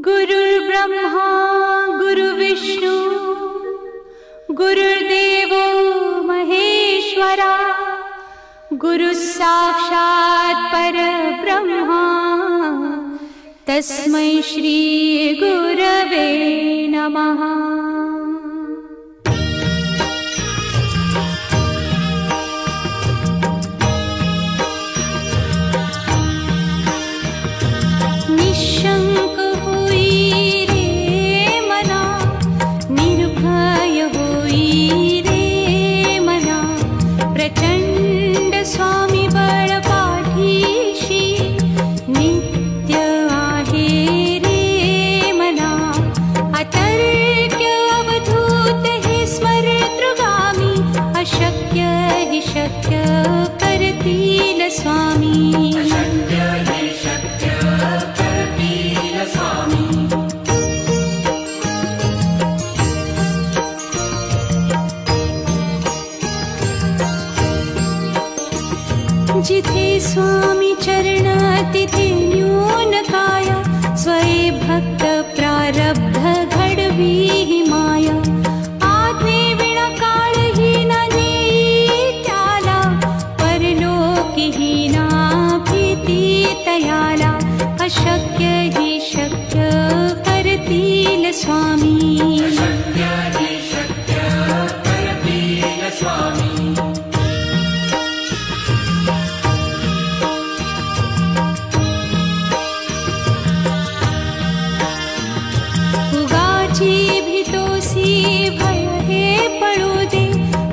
गुरुर्ब्रह्मा गुरुर्विष्णु गुरुर्देवो महेश्वरा गुरुस्साक्षात् परब्रह्मा तस्मै श्री गुरवे नमः। निशंक होई रे मना, निर्भय होई रे मना, प्रचंड स्वामी बळ पाठीशी नित्य आहे रे मना। अतर्क्य अवधूत हे स्मरतृगामी, अशक्य हि शक्य करतील स्वामी। जिथे स्वामी चरण तिथे न्यून काया, स्वये भक्त प्रारब्ध घडवी ही माया। आज्ञे विना काळहीन नेई त्याला, परलोकीहीना भीती तयाला। अशक्य हि शक्य करतील स्वामी। भय हे पळू दे,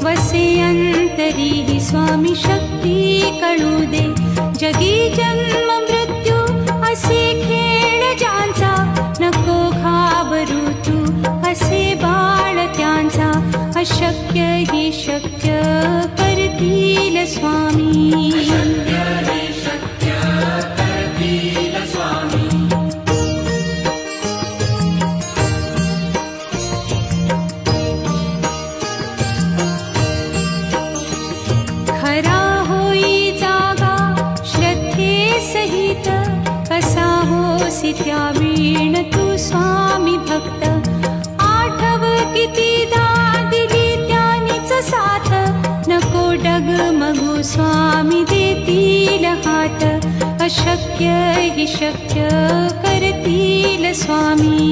वसे अंतरी ही स्वामी शक्ती कळू दे। जगी जन्म मृत्यू असे खेळ ज्यांचा, नको घाबरू तू असे बाळ त्यांचा। अशक्य हि शक्य करतील स्वामी। खरा होई जागा श्रद्धे सहित, कसा होसी त्या वीण तू स्वामी भक्त। आठव कितीदा दिली त्यानीच साथ, नको डगमगू स्वामी देतील हात। अशक्य हि शक्य करतील स्वामी।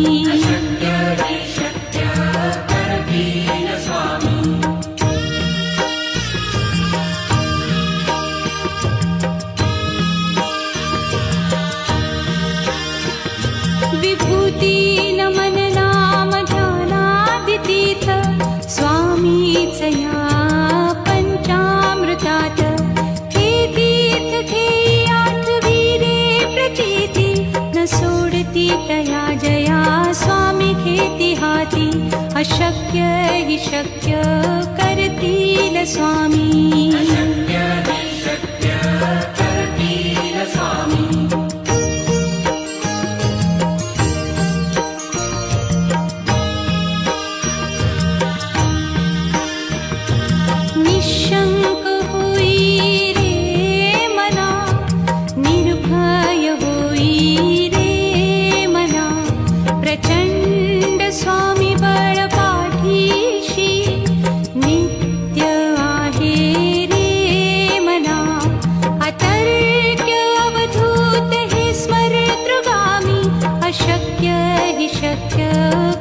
विभूती नमन नाम ध्यानादितीर्थ, स्वामीच या पंचामृतात। हे तीर्थ घेई आठवी रे प्रचिती, न सोडती तया जया स्वामी घेती हाती। अशक्य हि शक्य करतील स्वामी। निशंक होई रे मना, निर्भय होई रे मना, प्रचंड स्वामी बळ पाठीशी नित्य आहे रे मना। अतर्क्य अवधूत हे स्मरतृगामी, अशक्य हि शक्य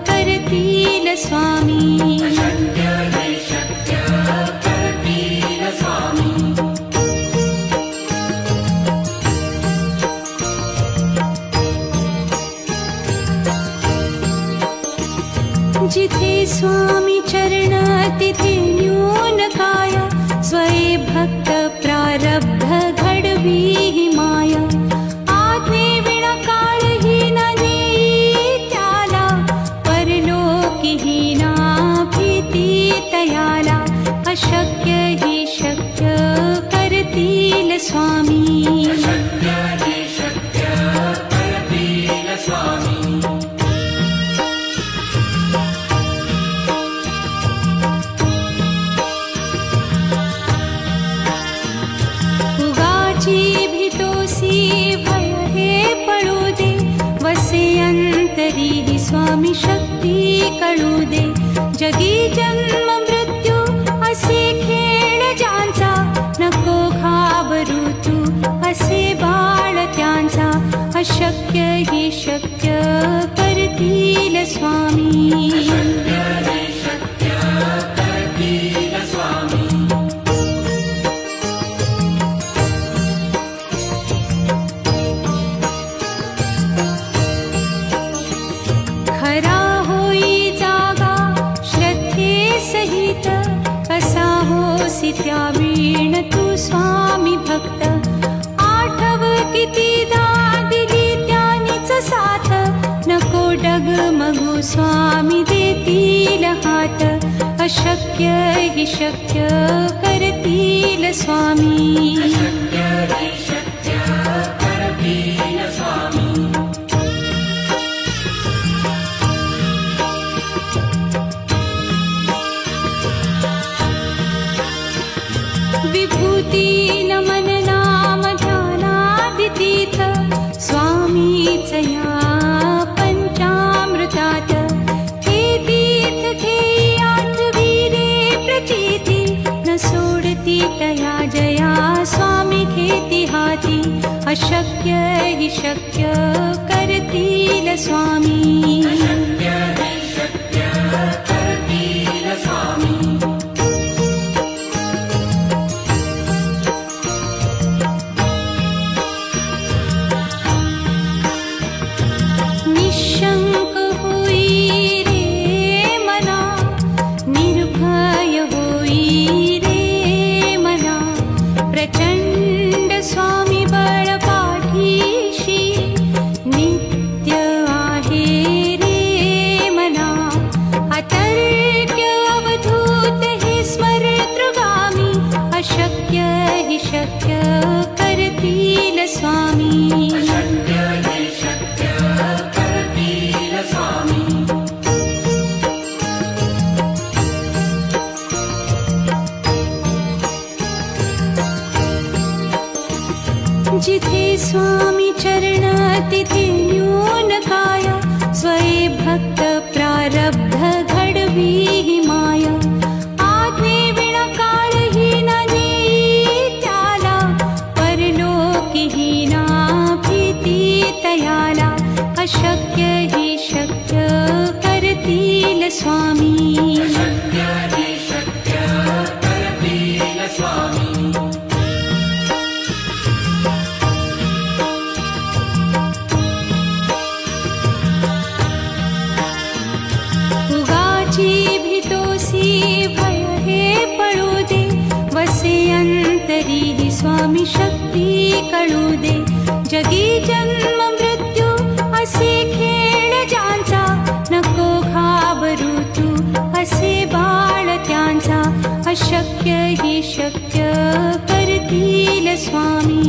करतील स्वामी। जिथे स्वामी चरण तिथे न्यून काया, स्वये भक्त प्रारब्ध घडवी ही माया। आज्ञे विना काळहीन नेई त्याला, परलोकीहीना भीती तयाला। अशक्य हि शक्य करतील स्वामी। तरीही स्वामी शक्ती कळू दे. जगी जन्म मृत्यू असे खेळ ज्यांचा, नको घाबरू तू असे बाळ त्यांचा. अशक्य ही शक्य करतील स्वामी. खरा होई जागा श्रद्धे सहित, कसा होसी त्या वीण तू स्वामी भक्त. आठव कितीदा दिली त्यानीच साथ, नको डगमगू स्वामी देतील हात. अशक्य ही शक्य करतील स्वामी. विभूती नमन नाम ध्यानादितीर्थ, स्वामीच या पंचामृतात. हे तीर्थ घेई आठवी रे प्रचिती, न सोडती तया जया स्वामी घेती हाती. अशक्य ही शक्य करतील स्वामी. निशंक होई रे मना, निर्भय होई रे मना. प्रचंड स्वामी बळ पाठीशी, नित्य आहे रे मना. अतर्क्य अवधूत हे स्मरतृगामी, अशक्य हि शक्य करतील स्वामी. जिथे स्वामी चरण तिथे न्यून काय, स्वये भक्त प्रारब्ध घडवी ही माया. आज्ञे विना काळही न नेई त्याला, परलोकी ही ना भीती तयाला. अशक्य ही शक्य करतील स्वामी. भीतोसी भय हे पळू दे, वसे अंतरी ही स्वामी शक्ती कळू दे. जगी जन्म मृत्यू असे खेळ ज्यांचा, नको घाबरू तू असे बाळ त्यांचा. अशक्य ही शक्य करतील स्वामी.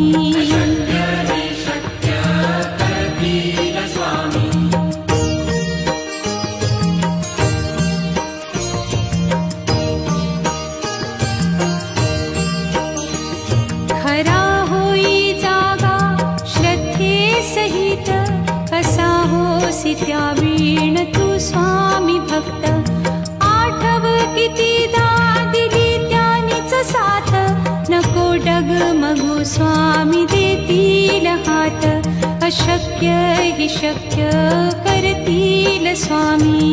खरा होई जागा श्रद्धे सहित, कसा होसी त्या वीण तू स्वामी भक्त. आठव कितीदा दिली त्यानीच साथ, नको डगमगू स्वामी देतील हात. अशक्य हि शक्य करतील स्वामी.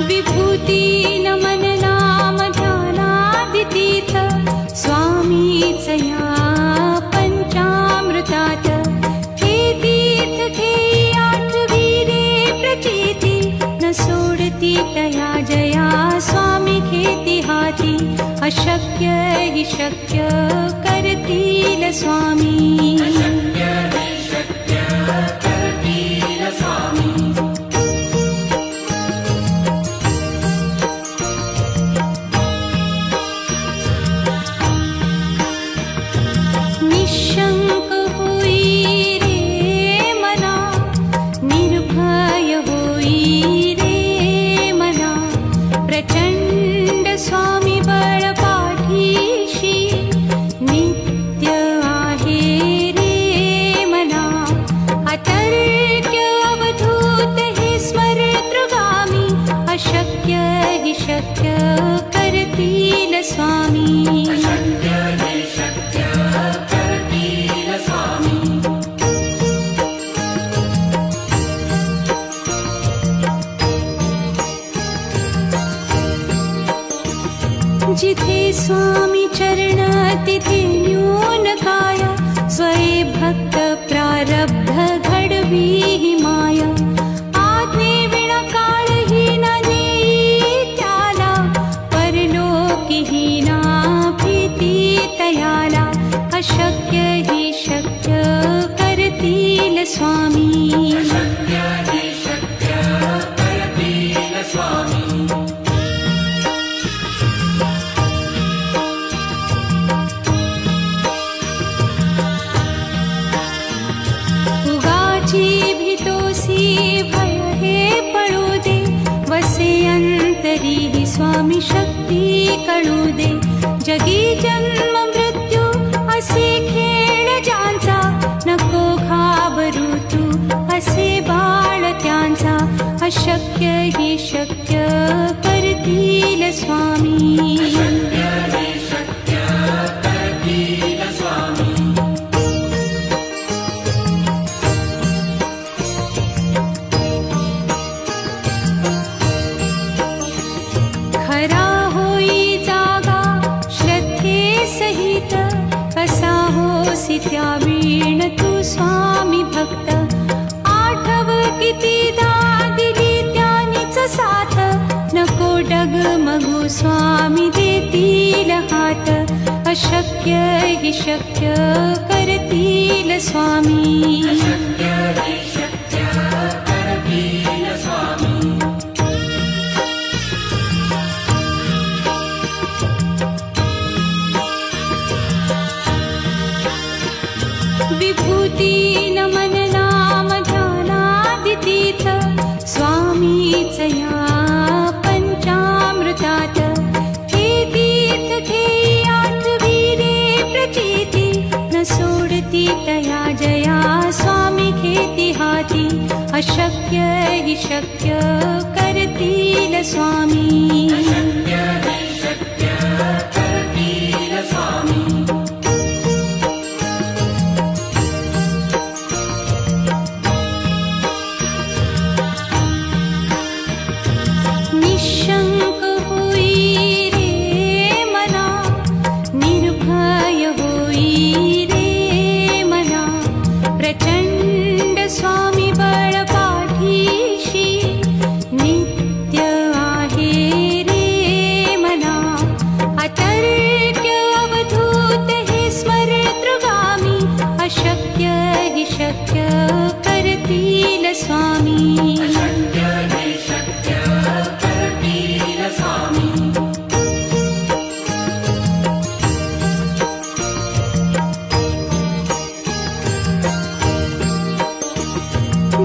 विभूती नमन नाम ध्यानादितीर्थ, स्वामीच या पंचामृतात. हे तीर्थ घेई आठवी रे प्रचिती, न सोडती तया जया स्वामी घेती हाती. अशक्य हि शक्य करतील स्वामी. निशंक होई रे मना, निर्भय होई रे जिथे स्वामी चरण तिथे न्यून काया, स्वये भक्त प्रारब्ध घडवी ही माया. आज्ञे विना काळही न नेई त्याला, परलोकी ही ना भीती तयाला. अशक्य ही शक्य करतील स्वामी. उगाची भीतोसी भय हे पळू दे, वसे अंतरी ही स्वामी शक्ती कळू दे. जगी जन्म मृत्यू असे खेळ ज्यांचा, नको घाबरू तू असे बाळ त्यांचा. अशक्य ही शक्य करतील स्वामी. खरा होई जागा श्रद्धे सहित, कसा होसी त्या वीण तू स्वामी भक्त. आठव कितीदा दिली त्यानीच साथ, नको डगमगू स्वामी देतील हात. अशक्य ही शक्य करतील स्वामी. विभूती नमन नाम ध्यानादितीर्थ, स्वामीच या पंचामृतात. हे तीर्थ घेई आठवी रे प्रचिती, न सोडती तया जया स्वामी घेती हाती. अशक्य ही शक्य करतील स्वामी. निशंक होई रे मना, निर्भय होई रे मना. प्रचंड स्वामी बळ पाठीशी, नित्य आहे रे मना. अतर्क्य अवधूत हे स्मरतृगामी, अशक्य ही शक्य करतील स्वामी.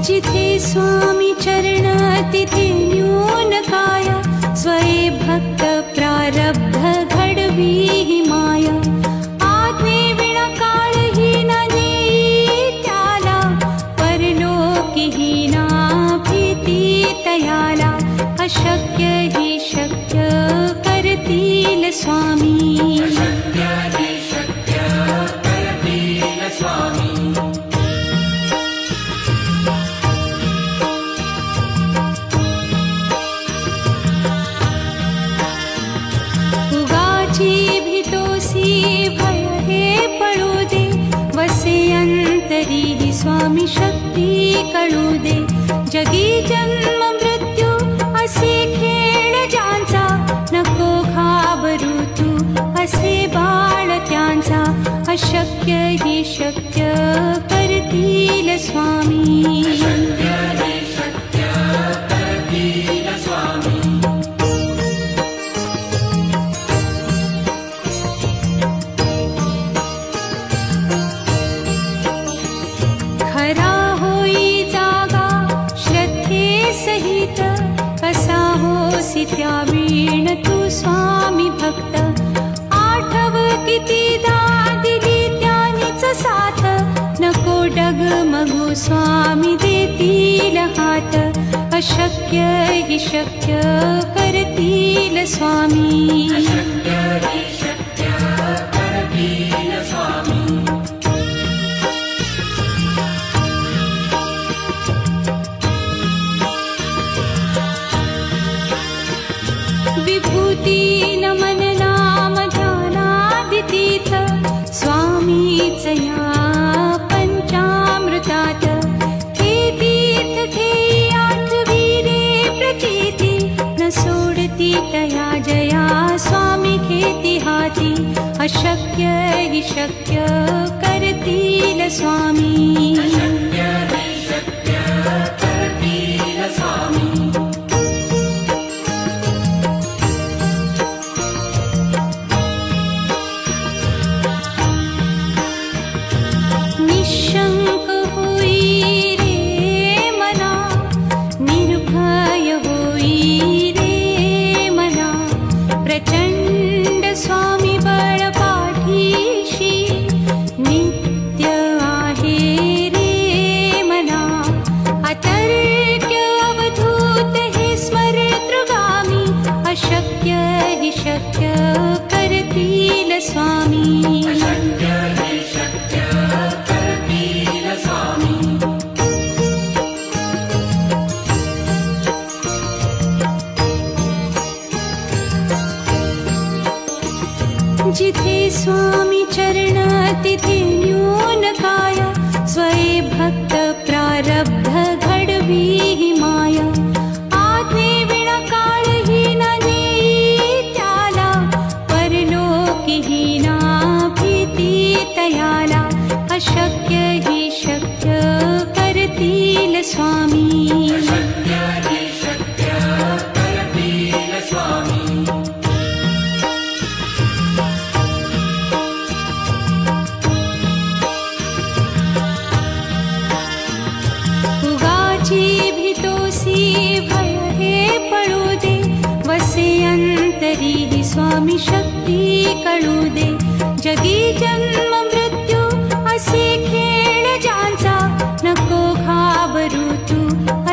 जिथे स्वामी चरण तिथे न्यून काया, स्वये भक्त प्रारब्ध घडवी ही माया. आज्ञे विना काळही न नेई त्याला, परलोकी ही ना भीती तयाला. अशक्य ही शक्य करतील स्वामी. उगाची भीतोसी भय हे पळू दे, वसे अंतरी ही स्वामी शक्ती कळू दे. जगी जन्म मृत्यू असे खेळ ज्यांचा, नको घाबरू तू असे बाळ त्यांचा. अशक्य ही शक्य करतील स्वामी. खरा होई जागा श्रद्धे सहित, कसा होसी त्या वीण तू स्वामी भक्त. आठव कितीदा दिली त्यानीच साथ, नको डगमगू स्वामी देतील हात. अशक्य ही शक्य करतील स्वामी. विभूती नमन नाम तीर्थ स्वामीच या पंचामृतात हे तीर्थ घेई आठविले प्रचिती न सोडती तया जया स्वामी घेती हाती अशक्य हि शक्य करतील स्वामी निशंक होई रे मना निर्भय होई रे मना प्रचंड स्वामी बळ पाठीशी नित्य आहे रे मना अतर्क्य अवधूत हे स्मरतृगामी अशक्य हि शक्य करतील स्वामी जिथे स्वामी चरण तिथे न्यून काय स्वये भक्त प्रारब्ध घडवी हि माया आज्ञे विना काळही न नेई त्याला परलोकी हि ना भीती तयाला अशक्य हि शक्य करतील स्वामी भय हे पडू दे वसे अंतरी हि स्वामी शक्ती कळू दे जगी जन्म मृत्यू असे खेळ ज्यांचा नको घाबरू तू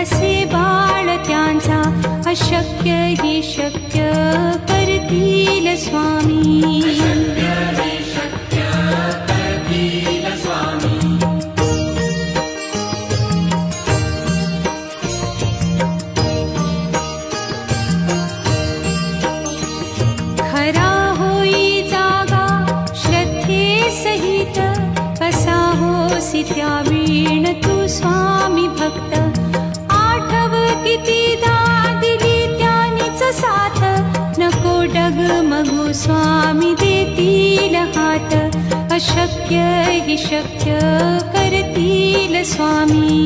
असे बाळ त्यांचा अशक्य हि शक्य करतील स्वामी खरा होई जागा श्रद्धे सहित कसा होसी त्यावीण तू स्वामी भक्त आठव कितीदा दिली त्यानीच साथ नको डगमगू स्वामी देतील हात अशक्य हि शक्य करतील स्वामी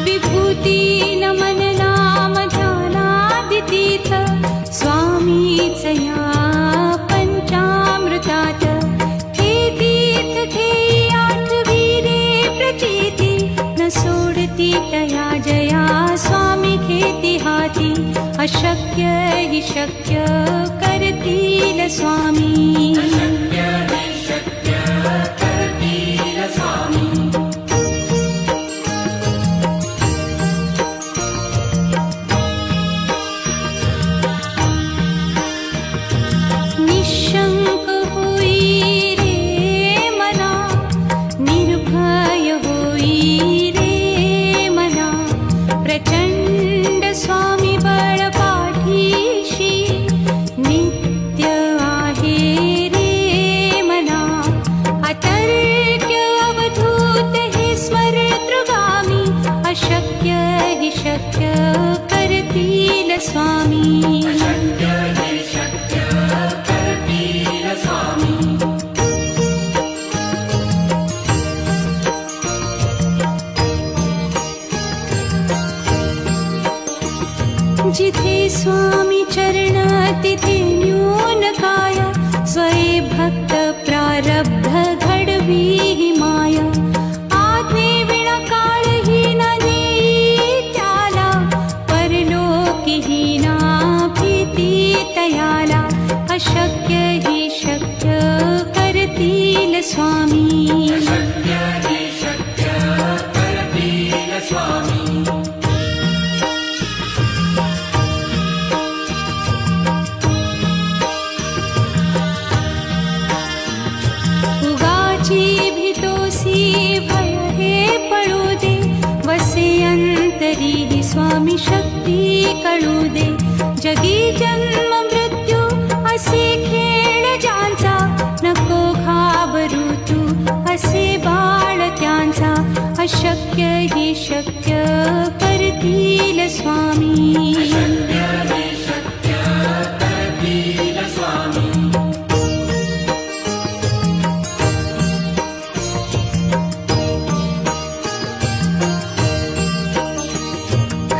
विभूती नमन नाम ध्यानादितीर्थ स्वामीच या पंचामृतात हे तीर्थ घेई आठविले प्रचिती न सोडती तया जया स्वामी घेती हाती अशक्य हि शक्य करतील स्वामी निशंक होई रे मना निर्भय होई रे मना प्रचंड स्वामी बळ पाठीशी नित्य आहे रे मना अतर्क्य अवधूत हे स्मरतृगामी अशक्य हि शक्य करतील स्वामी जिथे स्वामी चरण तिथे न्यून काय स्वये भक्त प्रारब्ध घडवी हि माया आज्ञे विना काळही न नेई त्याला परलोकी हि ना भीती तयाला अशक्य हि शक्य करतील स्वामी स्वामी शक्ती कळू दे. जगी जन्म मृत्यू असे खेळ ज्यांचा, नको घाबरू तू असे बाळ त्यांचा. अशक्य ही शक्य करतील स्वामी.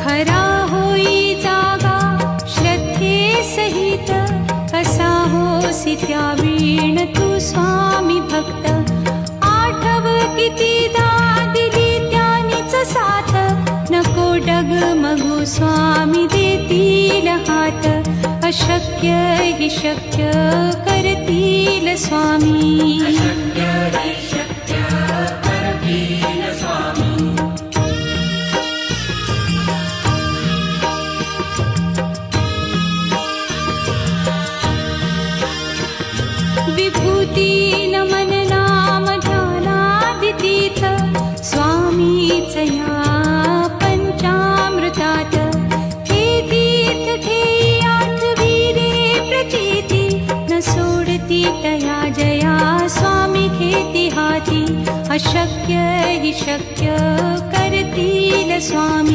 खरा होई जागा श्रद्धे सहित, कसा होसी त्या वीण तू स्वामी भक्त. आठव कितीदा दिली त्यानीच साथ, नको डगमगू स्वामी देतील हात. अशक्य हि शक्य करतील स्वामी. विभूती नमन नाम ध्यानादितीर्थ, स्वामीच या पंचामृतात. हे तीर्थ घेई आठवी रे प्रचिती, न सोडती तया जया स्वामी घेती हाती. अशक्य हि शक्य करतील स्वामी.